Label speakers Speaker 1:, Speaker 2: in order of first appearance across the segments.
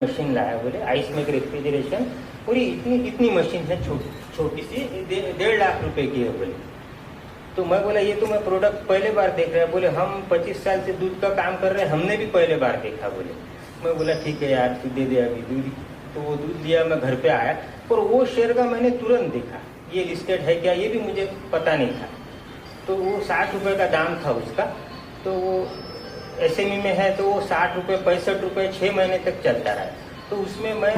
Speaker 1: Machine लाया, बोले ice make refrigeration, और ये इतनी इतनी मशीन है, छोटी सी, 1.5 लाख रुपए की है बोले। तो मैं बोला ये तो मैं प्रोडक्ट पहले बार देख रहा है। बोले हम 25 साल से दूध का काम कर रहे हैं, हमने भी पहले बार देखा बोले। मैं बोला ठीक है यार, तू दे दे अभी दूध। तो वो दूध लिया, मैं घर पे आया और वो शेयर का मैंने तुरंत देखा, ये लिस्टेड है क्या, ये भी मुझे पता नहीं था। तो वो 60 रुपये का दाम था उसका। तो वो SME में है तो वो 60 रुपये 65 रुपये 6 महीने तक चलता रहा। तो उसमें मैं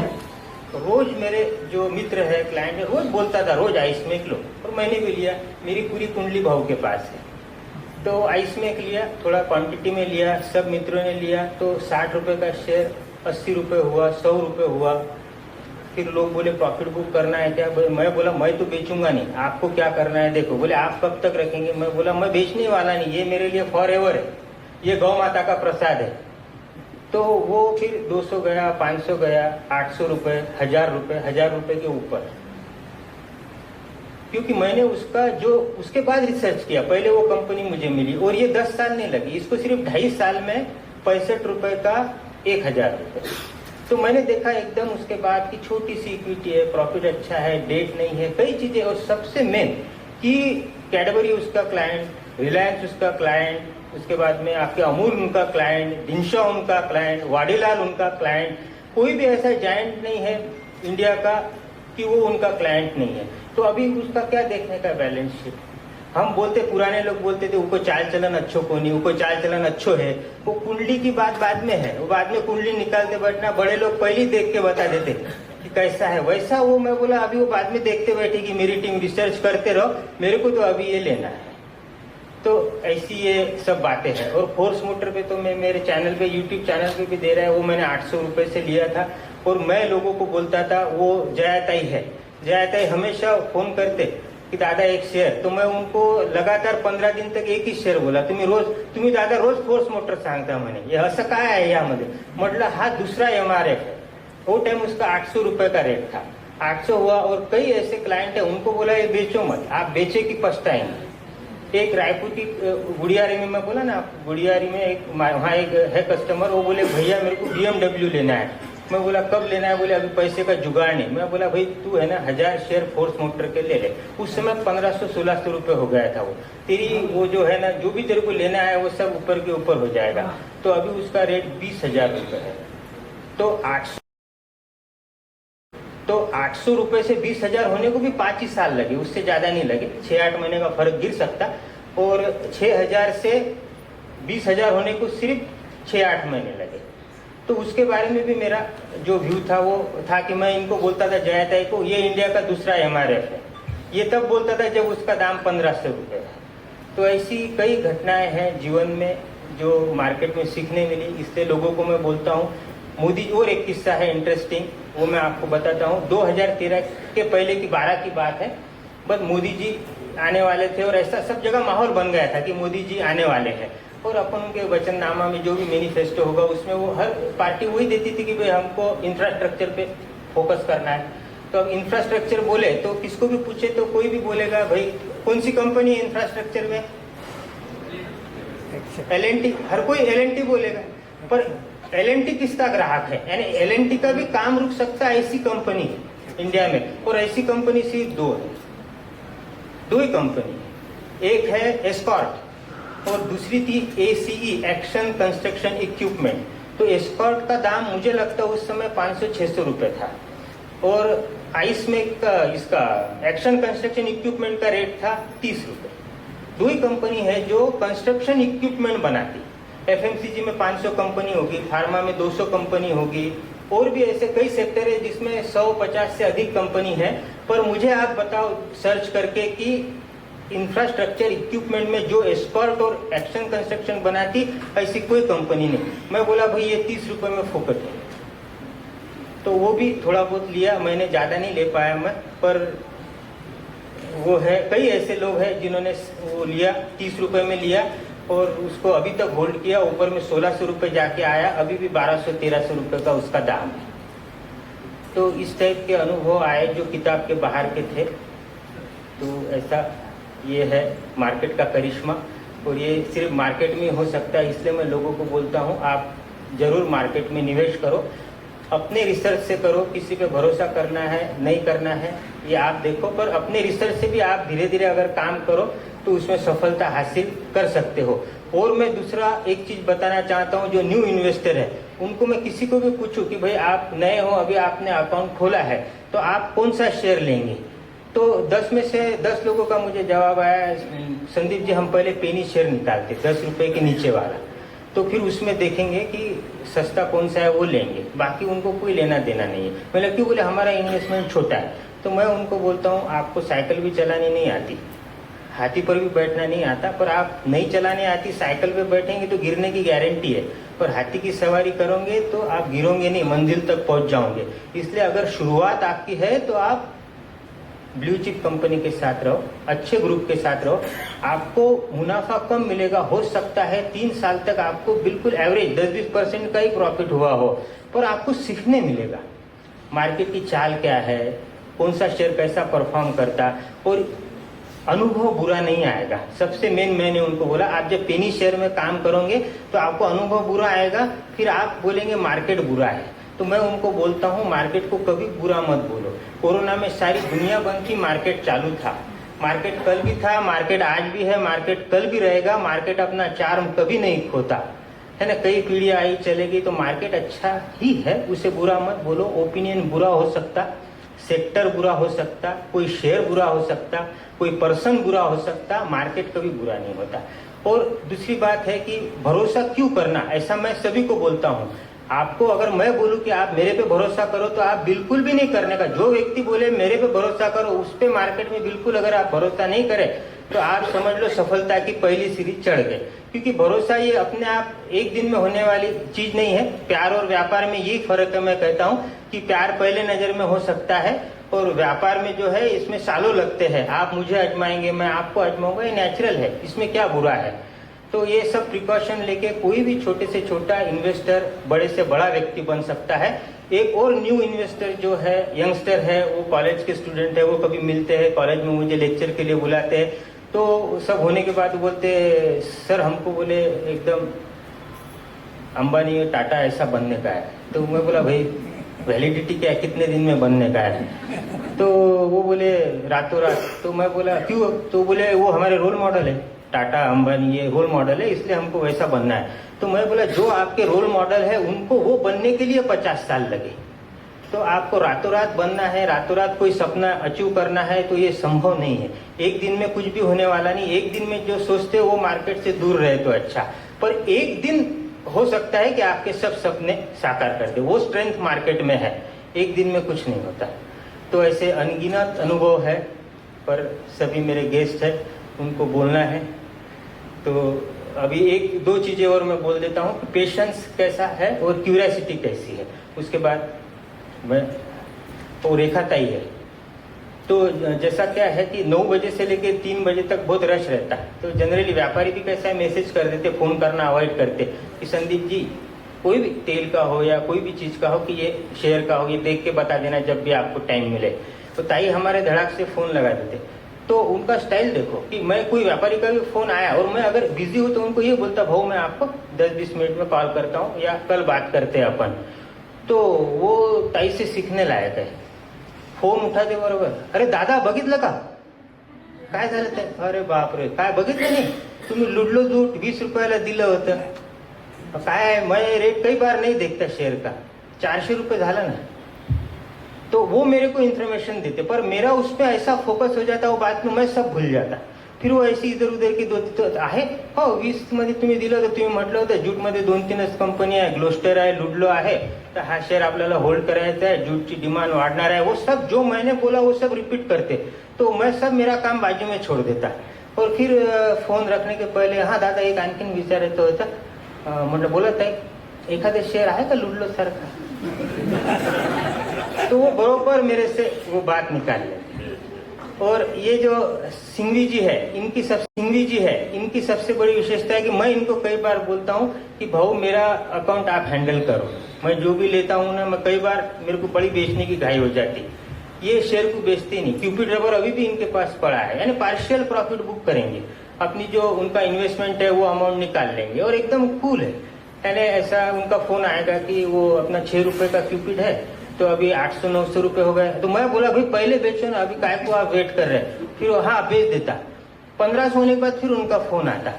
Speaker 1: रोज, मेरे जो मित्र है, क्लाइंट है, रोज बोलता था रोज आइस मेक लो, और मैंने भी लिया। मेरी पूरी कुंडली भाव के पास है, तो आइस मेक लिया, थोड़ा क्वांटिटी में लिया, सब मित्रों ने लिया। तो 60 रुपये का शेयर 80 रुपये हुआ, 100 रुपये हुआ। फिर लोग बोले प्रॉफिट बुक करना है क्या। मैं बोला मैं तो बेचूंगा नहीं, आपको क्या करना है देखो। बोले आप कब तक रखेंगे। मैं बोला मैं बेचने वाला नहीं, ये मेरे लिए फॉर एवर है, ये गौ माता का प्रसाद है। तो वो फिर 200 गया, 500 गया, 800 रुपये, 1000 रुपये, 1000 रुपये के ऊपर। क्योंकि मैंने उसका जो उसके बाद रिसर्च किया, पहले वो कंपनी मुझे मिली और ये 10 साल नहीं लगी, इसको सिर्फ 2.5 साल में 65 रुपये का 1000 रुपये। तो मैंने देखा एकदम उसके बाद की छोटी सी इक्विटी है, प्रॉफिट अच्छा है, डेट नहीं है, कई चीजें। और सबसे मेन कि कैडबरी उसका क्लाइंट, रिलायंस उसका क्लाइंट, उसके बाद में आपके अमूल उनका क्लाइंट, दिनशा उनका क्लाइंट, वाडीलाल उनका क्लाइंट। कोई भी ऐसा जायंट नहीं है इंडिया का कि वो उनका क्लाइंट नहीं है। तो अभी उसका क्या देखने का बैलेंस शीट। हम बोलते, पुराने लोग बोलते थे उनको चाल चलन अच्छो को नहीं, उनको चाल चलन अच्छो है। वो कुंडली की बात बाद में है, वो बाद में कुंडली निकालते बैठना, बड़े लोग पहले ही देख के बता देते कि कैसा है वैसा। वो मैं बोला अभी वो बाद में देखते बैठे कि मेरी टीम रिसर्च करते रहो, मेरे को तो अभी ये लेना है। तो ऐसी ये सब बातें हैं। और फोर्स मोटर पे तो मैं मेरे चैनल पे, यूट्यूब चैनल पे भी दे रहा है, वो मैंने 800 रुपये से लिया था। और मैं लोगों को बोलता था, वो जयाताई है, जयाताई हमेशा फोन करते की दादा एक शेअर। तो मैं उनको लगातार 15 दिन तक एक ही शेअर बोला, तुम्ही दादा रोज फोर्स मोटर सांगता म्हणे, हे असं काय आहे यामध्ये। म्हटलं हा दूसरा MRF है। वो टाइम उसका 800 रुपये का रेट था, 800 हुआ। और कई ऐसे क्लाइंट है, उनको बोला ये बेचो मत, आप बेचे की पछताएंगे। एक रायपुर की गुड़ियारी में, मैं बोला ना गुड़ियारी में एक वहाँ एक है कस्टमर, वो बोले भैया मेरे को BMW लेना है। मैं बोला कब लेना है। बोले अभी पैसे का जुगाड़ नहीं। मैं बोला भाई तू है ना 1000 शेयर फोर्स मोटर के ले ले। उस समय 1500-1600 रुपये हो गया था। वो तेरी वो जो है ना, जो भी तेरे को लेना है वो सब ऊपर के ऊपर हो जाएगा। तो अभी उसका रेट 20,000 रुपये है। तो 800 रुपये से 20,000 होने को भी 5 ही साल लगे, उससे ज्यादा नहीं लगे। 6-8 महीने का फर्क गिर सकता। और 6,000 से 20,000 होने को सिर्फ 6-8 महीने लगे। तो उसके बारे में भी मेरा जो व्यू था वो था कि मैं इनको बोलता था जयाताई को, ये इंडिया का दूसरा MRF है। ये तब बोलता था जब उसका दाम 1500 रुपये है। तो ऐसी कई घटनाएं हैं जीवन में जो मार्केट में सीखने मिली, इससे लोगों को मैं बोलता हूँ। मोदी, और एक किस्सा है इंटरेस्टिंग, वो मैं आपको बताता हूँ। 2013 के पहले की 12 की बात है। बस मोदी जी आने वाले थे और ऐसा सब जगह माहौल बन गया था कि मोदी जी आने वाले हैं। और अपन उनके वचननामा में जो भी मैनिफेस्टो होगा उसमें वो हर पार्टी वही देती थी कि भाई हमको इंफ्रास्ट्रक्चर पे फोकस करना है। तो अब इंफ्रास्ट्रक्चर बोले तो किसको भी पूछे तो कोई भी बोलेगा भाई कौन सी कंपनी है इंफ्रास्ट्रक्चर में, L&T। हर कोई L&T बोलेगा, पर L&T किसका ग्राहक है। यानी L&T का भी काम रुक सकता है, ऐसी कंपनी है इंडिया में। और ऐसी कंपनी सिर्फ 2 है, 2 ही कंपनी। एक है एस्कॉर्ट और दूसरी थी ACE, एक्शन कंस्ट्रक्शन इक्विपमेंट। तो एस्कॉर्ट का दाम मुझे लगता है उस समय 500-600 रुपये था। और आइस में इसका एक्शन कंस्ट्रक्शन इक्विपमेंट का रेट था 30 रुपये। 2 ही कंपनी है जो कंस्ट्रक्शन इक्विपमेंट बनाती। FMCG में 500 कंपनी होगी, फार्मा में 200 कंपनी होगी, और भी ऐसे कई सेक्टर है जिसमें 150 से अधिक कंपनी है। पर मुझे आप बताओ सर्च करके कि इंफ्रास्ट्रक्चर इक्विपमेंट में जो एस्कॉर्ट और एक्शन कंस्ट्रक्शन बनाती ऐसी कोई कंपनी नहीं। मैं बोला भाई ये 30 रुपये में फोकट है। तो वो भी थोड़ा बहुत लिया मैंने, ज़्यादा नहीं ले पाया मैं। पर वो है, कई ऐसे लोग हैं जिन्होंने वो लिया, 30 रुपये में लिया और उसको अभी तक होल्ड किया। ऊपर में 1600 रुपये जाके आया, अभी भी 1200-1300 रुपये का उसका दाम है। तो इस टाइप के अनुभव आए जो किताब के बाहर के थे। तो ऐसा ये है मार्केट का करिश्मा। और ये सिर्फ मार्केट में हो सकता है, इसलिए मैं लोगों को बोलता हूँ आप जरूर मार्केट में निवेश करो। अपने रिसर्च से करो, किसी पे भरोसा करना है नहीं करना है ये आप देखो, पर अपने रिसर्च से भी आप धीरे धीरे अगर काम करो तो उसमें सफलता हासिल कर सकते हो। और मैं दूसरा एक चीज बताना चाहता हूँ, जो न्यू इन्वेस्टर है उनको मैं किसी को भी पूछूं कि भाई आप नए हो, अभी आपने अकाउंट खोला है तो आप कौन सा शेयर लेंगे, तो 10 में से 10 लोगों का मुझे जवाब आया, संदीप जी हम पहले पेनी शेयर निकालते 10 रुपए के नीचे वाला, तो फिर उसमें देखेंगे कि सस्ता कौन सा है वो लेंगे, बाकी उनको कोई लेना देना नहीं है। मतलब क्यों बोले हमारा इन्वेस्टमेंट छोटा है, तो मैं उनको बोलता हूँ आपको साइकिल भी चलानी नहीं आती, हाथी पर भी बैठना नहीं आता, पर आप नहीं चलाने आती साइकिल पे बैठेंगे तो गिरने की गारंटी है, पर हाथी की सवारी करोगे तो आप गिरोगे नहीं, मंजिल तक पहुंच जाओगे। इसलिए अगर शुरुआत आपकी है तो आप ब्लू चिप कंपनी के साथ रहो, अच्छे ग्रुप के साथ रहो, आपको मुनाफा कम मिलेगा, हो सकता है 3 साल तक आपको बिल्कुल एवरेज 10-20% का ही प्रॉफिट हुआ हो, पर आपको सीखने मिलेगा मार्केट की चाल क्या है, कौन सा शेयर कैसा परफॉर्म करता, और अनुभव बुरा नहीं आएगा। सबसे मेन मैंने उनको बोला आप जब पेनी शेयर में काम करोगे तो आपको अनुभव बुरा आएगा, फिर आप बोलेंगे मार्केट बुरा है, तो मैं उनको बोलता हूँ मार्केट को कभी बुरा मत बोलो। कोरोना में सारी दुनिया बंद थी, मार्केट चालू था, मार्केट कल भी था, मार्केट आज भी है, मार्केट कल भी रहेगा, मार्केट अपना चार्म कभी नहीं खोता है ना। कई पीढ़ियां आई चलेगी, तो मार्केट अच्छा ही है, उसे बुरा मत बोलो। ओपिनियन बुरा हो सकता, सेक्टर बुरा हो सकता, कोई शेयर बुरा हो सकता, कोई पर्सन बुरा हो सकता, मार्केट कभी बुरा नहीं होता। और दूसरी बात है कि भरोसा क्यों करना, ऐसा मैं सभी को बोलता हूँ। आपको अगर मैं बोलूं कि आप मेरे पे भरोसा करो तो आप बिल्कुल भी नहीं करने का। जो व्यक्ति बोले मेरे पे भरोसा करो, उस पे मार्केट में बिल्कुल अगर आप भरोसा नहीं करें तो आप समझ लो सफलता की पहली सीढ़ी चढ़ गए, क्योंकि भरोसा ये अपने आप एक दिन में होने वाली चीज नहीं है। प्यार और व्यापार में यही फर्क है। मैं कहता हूँ कि प्यार पहले नजर में हो सकता है और व्यापार में जो है इसमें सालों लगते हैं। आप मुझे आजमाएंगे, मैं आपको आजमाऊंगा, ये नेचुरल है, इसमें क्या बुरा है। तो ये सब प्रिकॉशन लेके कोई भी छोटे से छोटा इन्वेस्टर बड़े से बड़ा व्यक्ति बन सकता है। एक और न्यू इन्वेस्टर जो है, यंगस्टर है, वो कॉलेज के स्टूडेंट है, वो कभी मिलते हैं कॉलेज में, मुझे लेक्चर के लिए बुलाते हैं, तो सब होने के बाद बोलते सर हमको बोले एकदम अंबानी टाटा ऐसा बनने का है। तो मैं बोला भाई वैलिडिटी क्या है, कितने दिन में बनने का है। तो वो बोले रातों रात। तो मैं बोला क्यों, तो बोले वो हमारे रोल मॉडल है, टाटा अंबानी ये रोल मॉडल है, इसलिए हमको वैसा बनना है। तो मैं बोला जो आपके रोल मॉडल है उनको वो बनने के लिए 50 साल लगे, तो आपको रातों रात बनना है, रातों रात कोई सपना अचीव करना है तो ये संभव नहीं है। एक दिन में कुछ भी होने वाला नहीं। एक दिन में जो सोचते हो वो मार्केट से दूर रहे तो अच्छा, पर एक दिन हो सकता है कि आपके सब सपने साकार कर दे, वो स्ट्रेंथ मार्केट में है। एक दिन में कुछ नहीं होता। तो ऐसे अनगिनत अनुभव है, पर सभी मेरे गेस्ट है, उनको बोलना है। तो अभी 1-2 चीजें और मैं बोल देता हूँ, पेशेंस कैसा है और क्यूरियोसिटी कैसी है, उसके बाद मैं और रेखाताई है। तो जैसा क्या है कि 9 बजे से लेकर 3 बजे तक बहुत रश रहता है, तो जनरली व्यापारी भी कैसा है मैसेज कर देते, फोन करना अवॉइड करते कि संदीप जी कोई भी तेल का हो या कोई भी चीज का हो कि ये शेयर का हो, ये देख के बता देना जब भी आपको टाइम मिले। तो ताई हमारे धड़ाक से फोन लगा देते। तो उनका स्टाइल देखो कि मैं कोई व्यापारी का भी फोन आया और मैं अगर बिजी हूं तो उनको ये बोलता भाऊ मैं आपको 10-20 मिनट में कॉल करता हूँ या कल बात करते हैं अपन। तो वो ताई से सीखने लायक आहे। फोन उठाते बरोबर, अरे दादा बघितलं का, काय झालं ते, अरे बापरे काय बघितलं नाही, तुम्ही लुडलो जूट 20 रुपयाला दिलं होतं, काय मैं रेट कई बार नहीं देखता शेयर का, 400 रुपये झाला ना। तो वो मेरे को इन्फॉर्मेशन देते, पर मेरा उस पर ऐसा फोकस हो जाता वो बात में मैं सब भूल जाता। फिर वो ऐसी इधर उधर की 2 आहे हो 20 मध्ये तुम्ही दिलं होतं, तुम्ही म्हटलं होतं जूटमध्ये 2-3च कंपनी आहे, ग्लोस्टर आहे, लुडलो आहे, तर हा शेअर आपल्याला होल्ड करायचा आहे, जूटची डिमांड वाढणार आहे। वो सब जो मैंने बोला वो सब रिपीट करते, तो मैं सब मेरा काम बाजू में छोड़ देता। और फिर फोन रखने के पहले हाँ दादा एक आणखीन विचारायचं होतं, म्हटलं बोलत आहे एखादं शेअर आहे का लुडलो सारखा। तो वो बरोबर मेरे से वो बात निकाल ले। और ये जो सिंघवी जी है इनकी सबसे बड़ी विशेषता है कि मैं इनको कई बार बोलता हूँ कि भाऊ मेरा अकाउंट आप हैंडल करो, मैं जो भी लेता हूँ ना, मैं कई बार मेरे को बड़ी बेचने की घाई हो जाती, ये शेयर को बेचते नहीं। क्यूपिड रबर अभी भी इनके पास पड़ा है, यानी पार्शियल प्रॉफिट बुक करेंगे, अपनी जो उनका इन्वेस्टमेंट है वो अमाउंट निकाल लेंगे और एकदम कूल है। यानी ऐसा उनका फोन आएगा कि वो अपना 6 रुपए का क्यूपिड है तो अभी 800-900 रुपए हो गए। तो मैं बोला भाई पहले बेचो ना, अभी काय को आप वेट कर रहे हैं। फिर वो हाँ बेच देता। 1500 होने के बाद फिर उनका फोन आता।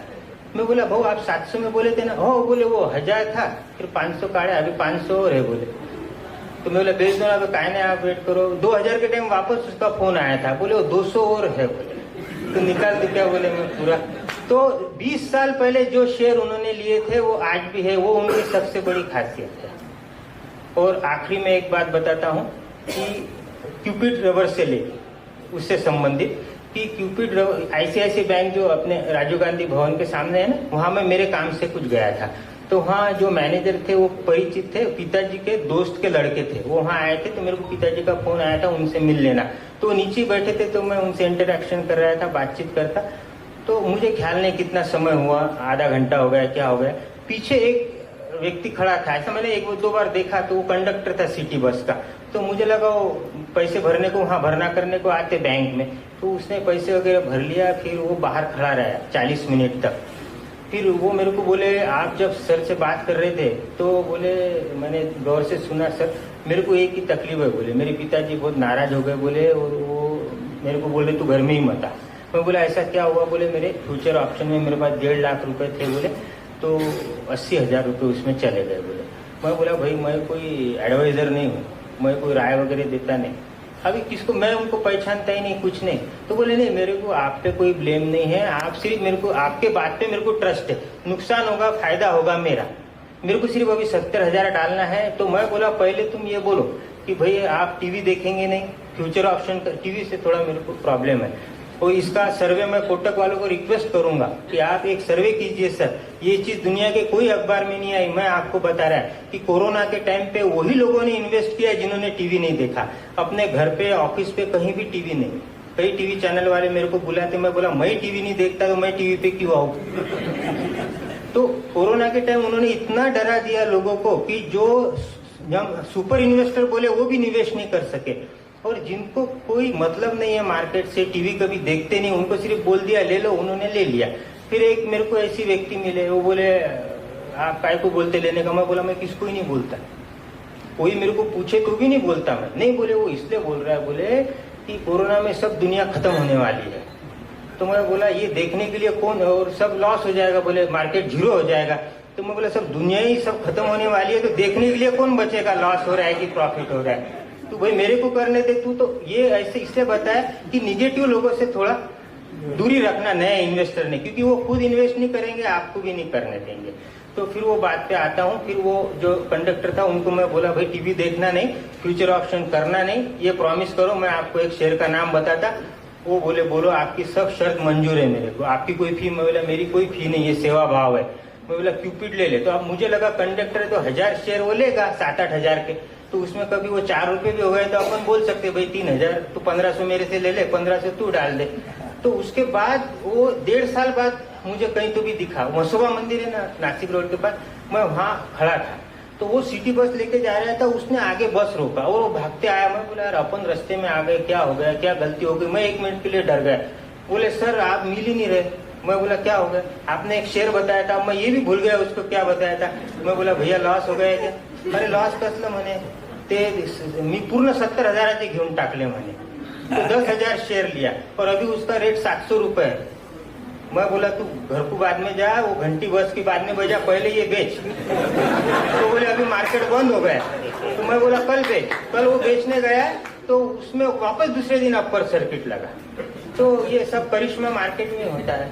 Speaker 1: मैं बोला भाऊ आप 700 में बोले थे ना। हो बोले वो 1000 था, फिर 500 काढ़े, अभी 500 और है बोले। तो मैं बोला बेच दो ना, अभी काय नहीं आप वेट करो। 2000 के टाइम वापस उसका फोन आया था, बोले वो 200 और है बोले। तो निकाल दे क्या बोले मैं पूरा। तो 20 साल पहले जो शेयर उन्होंने लिए थे वो आज भी है, वो उनकी सबसे बड़ी खासियत है। और आखिरी में एक बात बताता हूँ कि क्यूपिड रबर से लेके उससे संबंधित कि क्यूपिड आईसीआईसी बैंक जो अपने राजीव गांधी भवन के सामने है ना, वहां मैं मेरे काम से कुछ गया था। तो वहाँ जो मैनेजर थे वो परिचित थे, पिताजी के दोस्त के लड़के थे। वो वहाँ आए थे तो मेरे को पिताजी का फोन आया था उनसे मिल लेना। तो नीचे बैठे थे तो मैं उनसे इंटरेक्शन कर रहा था, बातचीत करता। तो मुझे ख्याल नहीं कितना समय हुआ, आधा घंटा हो गया क्या हो गया, पीछे एक व्यक्ति खड़ा था। ऐसा मैंने 1-2 बार देखा। तो वो कंडक्टर था सिटी बस का। तो मुझे लगा वो पैसे भरने को वहाँ भरना करने को आते बैंक में। तो उसने पैसे वगैरह भर लिया। फिर वो बाहर खड़ा रहा 40 मिनट तक। फिर वो मेरे को बोले आप जब सर से बात कर रहे थे तो बोले मैंने गौर से सुना सर, मेरे को एक ही तकलीफ है बोले, मेरे पिताजी बहुत नाराज हो गए बोले और वो मेरे को बोले तू घर में ही मत आ। मैं बोला ऐसा क्या हुआ बोले, मेरे फ्यूचर ऑप्शन में मेरे पास 1.5 लाख रुपए थे बोले, तो 80,000 रुपये उसमें चले गए बोले। मैं बोला भाई मैं कोई एडवाइजर नहीं हूँ, मैं कोई राय वगैरह देता नहीं, अभी किसको मैं उनको पहचानता ही नहीं, कुछ नहीं। तो बोले नहीं मेरे को आप पे कोई ब्लेम नहीं है, आप सिर्फ मेरे को आपके बात पे मेरे को ट्रस्ट है, नुकसान होगा फायदा होगा मेरे को सिर्फ अभी 70,000 डालना है। तो मैं बोला पहले तुम ये बोलो कि भाई आप टीवी देखेंगे नहीं, फ्यूचर ऑप्शन टीवी से थोड़ा मेरे को प्रॉब्लम है। और इसका सर्वे मैं कोटक वालों को रिक्वेस्ट करूंगा कि आप एक सर्वे कीजिए सर, ये चीज दुनिया के कोई अखबार में नहीं आई। मैं आपको बता रहा है कि कोरोना के टाइम पे वही लोगों ने इन्वेस्ट किया जिन्होंने टीवी नहीं देखा। अपने घर पे ऑफिस पे कहीं भी टीवी नहीं। कई टीवी चैनल वाले मेरे को बुलाते, मैं बोला मैं टीवी नहीं देखता तो मैं टीवी पे क्यों आऊं। तो कोरोना के टाइम उन्होंने इतना डरा दिया लोगों को कि जो सुपर इन्वेस्टर बोले वो भी निवेश नहीं कर सके। और जिनको कोई मतलब नहीं है मार्केट से, टीवी कभी देखते नहीं, उनको सिर्फ बोल दिया ले लो, उन्होंने ले लिया। फिर एक मेरे को ऐसी व्यक्ति मिले, वो बोले आप काय को बोलते लेने का। मैं बोला मैं किसको ही नहीं बोलता, कोई मेरे को पूछे तो भी नहीं बोलता मैं। नहीं बोले वो इसलिए बोल रहा है बोले कि कोरोना में सब दुनिया खत्म होने वाली है। तो मैं बोला ये देखने के लिए कौन, और सब लॉस हो जाएगा बोले, मार्केट जीरो हो जाएगा। तो मैं बोला सब दुनिया ही सब खत्म होने वाली है तो देखने के लिए कौन बचेगा, लॉस हो रहा है कि प्रॉफिट हो रहा है। तो भाई मेरे को करने दे तू। तो ये ऐसे इसलिए बताया कि निगेटिव लोगों से थोड़ा दूरी रखना नए इन्वेस्टर ने, क्योंकि वो खुद इन्वेस्ट नहीं करेंगे, आपको भी नहीं करने देंगे। तो फिर वो बात पे आता हूँ। फिर वो जो कंडक्टर था उनको मैं बोला भाई टीवी देखना नहीं, फ्यूचर ऑप्शन करना नहीं, ये प्रॉमिस करो मैं आपको एक शेयर का नाम बताता। वो बोले बोलो आपकी सब शर्त मंजूर है मेरे को, आपकी कोई फी। मैं बोला मेरी कोई फी नहीं, ये सेवा भाव है। मैं बोला क्यूपिड ले ले। तो अब मुझे लगा कंडक्टर है तो 1000 शेयर वो लेगा 7-8 हजार के, तो उसमें कभी वो 4 रुपए भी हो गए तो अपन बोल सकते भाई 3000 तो 1500 मेरे से ले ले, 1500 तू डाल दे। तो उसके बाद वो 1.5 साल बाद मुझे कहीं तो भी दिखा, मसोबा मंदिर है ना नासिक रोड के पास, मैं वहाँ खड़ा था। तो वो सिटी बस लेके जा रहा था, उसने आगे बस रोका और वो भागते आया। मैं बोला यार अपन रास्ते में आ गए, क्या हो गया, क्या गलती हो गई। मैं 1 मिनट के लिए डर गया। बोले सर आप मिल ही नहीं रहे। मैं बोला क्या हो गया, आपने एक शेयर बताया था, मैं ये भी भूल गया उसको क्या बताया था। मैं बोला भैया लॉस हो गया क्या। अरे लॉस कसलं म्हणे ते मी पूर्ण 70,000 घेऊन टाकले म्हणे। तो 10,000 शेयर लिया और अभी उसका रेट 700 रुपए है। मैं बोला तू घर को बाद में जा, वो घंटी बस की बाद में बजा, पहले ये बेच। तो बोले अभी मार्केट बंद हो गया। तो मैं बोला कल बेच। कल वो बेचने गया तो उसमें वापस दूसरे दिन अपर सर्किट लगा। तो ये सब करिश्मा मार्केट में होता है।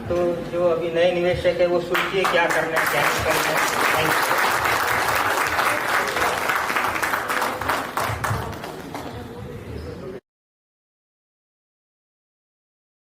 Speaker 1: तो जो अभी नए निवेशक है वो सोचिए क्या करना है क्या नहीं करना है। Thank you.